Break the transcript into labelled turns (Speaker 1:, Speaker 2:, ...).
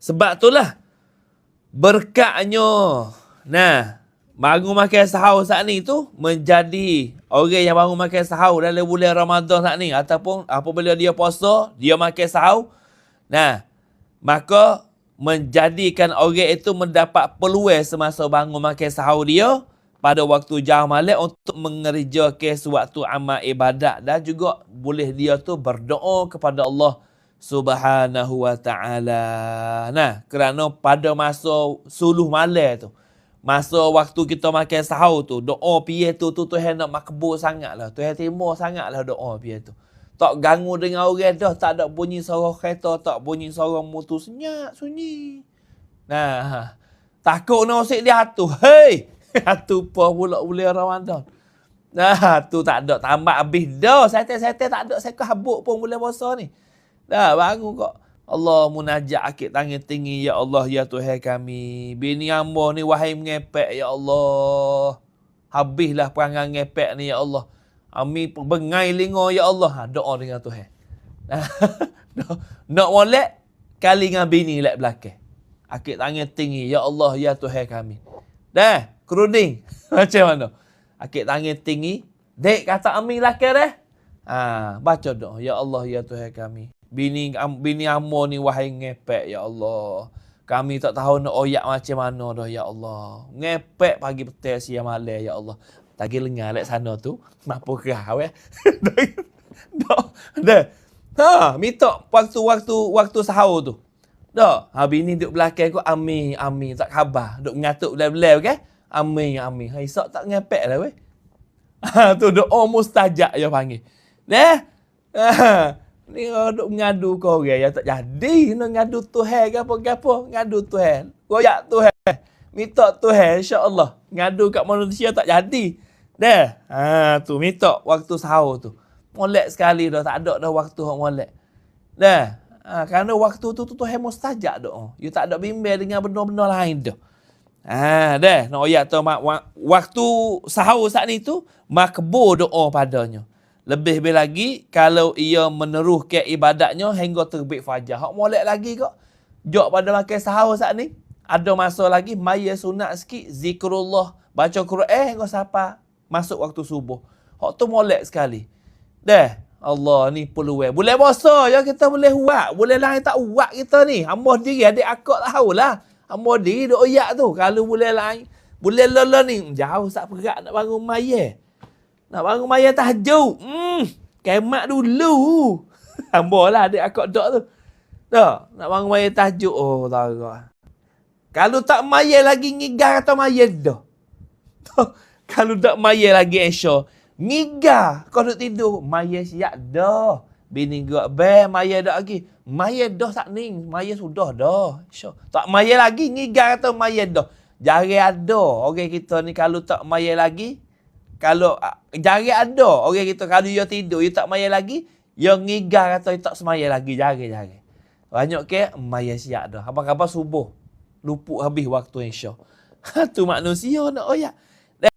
Speaker 1: Sebab itulah berkatnya. Nah, bangun makan sahur saat ni tu menjadi orang yang bangun makan sahur dalam bulan Ramadan saat ni, ataupun apabila dia puasa, dia makan sahur. Nah, maka menjadikan orang itu mendapat peluang semasa bangun makan sahur dia pada waktu jam malam untuk mengerjakan suatu amal ibadat, dan juga boleh dia tu berdoa kepada Allah Subhanahu wa ta'ala. Nah, kerana pada masa suluh malam tu, masa waktu kita makan sahur tu, doa piye tu Tuhan nak makbul sangatlah. Tuhan terima sangatlah doa piye tu. Tak ganggu dengan orang dah, tak ada bunyi suara kereta, tak bunyi suara motor, senyap sunyi. Nah, takut nak usik dia hatu. Hei, hatu apa pula bulan Ramadan. Nah, tu tak ada tambah habis dah. Setel-setel tak ada saya habuk pun bulan puasa ni. Dah bangun kok. Allah munajat akid tangan tinggi, ya Allah ya Tuhan kami. Bini hamba ni wahai mengepek ya Allah. Habislah perangai ngepek ni ya Allah. Ami bengai lingo ya Allah. Doa dengan Tuhan. Nak molek kali dengan bini lek belakang. Akid tangan tinggi, ya Allah ya Tuhan kami. Dah, keruding. Macam mana? Akid tangan tinggi. Dek kata Ami belakang dah. Baca doa, ya Allah ya Tuhan kami. Bini hamba ni wahai ngepek ya Allah. Kami tak tahu nak oyak macam mana dah ya Allah. Ngepek pagi petang siang malam ya Allah. Tagi lengah lek sana tu, mampu kau Dah. Minta waktu sahur tu. Dah, bini duduk belakang aku amin tak khabar. Duduk mengatuk belai-belai kan? Amin. Hai sok tak ngepek lah weh. Tu doa mustajab dia panggil. Ni duk mengadu kau orang yang tak jadi. Nak ngadu Tuhan ke apa-apa. Ngadu Tuhan. Royak Tuhan. Minta Tuhan insya-Allah. Ngadu kat manusia tak jadi. Tu minta waktu sahur tu. Molek sekali dah. Tak ada dah waktu hak molek. Kerana waktu tu Tuhan mustajab doa. You tak ada bimbang dengan benda-benda lain dah. Nak royak tu waktu sahur saat ni tu makbul doa padanya. Lebih lagi kalau ia meneruhkan ibadatnya hingga terbit fajar. Hak molek lagi kok. Jok pada makan sahur saat ni. Ada masa lagi maya sunat sikit zikrullah, baca Quran hingga sampai masuk waktu subuh. Hak tu molek sekali. Allah ni peluang. Boleh puasa ya kita boleh buat. Boleh lain tak buat kita ni. Hamba diri adik akak tahulah. Hamba diri duk oyak tu. Kalau boleh lain, boleh lelah ni jauh sak perak nak bangun maya. Nak bangun maya tahajud. Kemat dulu. Hamba lah adik akak dok tu. Nak bangun maya tahajud. Oh, tak. Kalau tak maya lagi ngigar atau maya dah. Kalau tak maya lagi Aisyah, ngigar kau duk tidur, maya siap dah. Bini gua maya dak lagi. Maya dah tak ni, maya sudah dah. Aisyah. Tak maya lagi ngigar atau maya dah. Jari ada orang kita ni kalau tak maya lagi, kalau jari ada orang kita kalau dia tidur, dia tak maya lagi, dia ngigar atau tak semaya lagi jari. Banyak ke maya siap dah. Apa-apa subuh. Luput habis waktu Aisyah. Tu manusia nak oyak.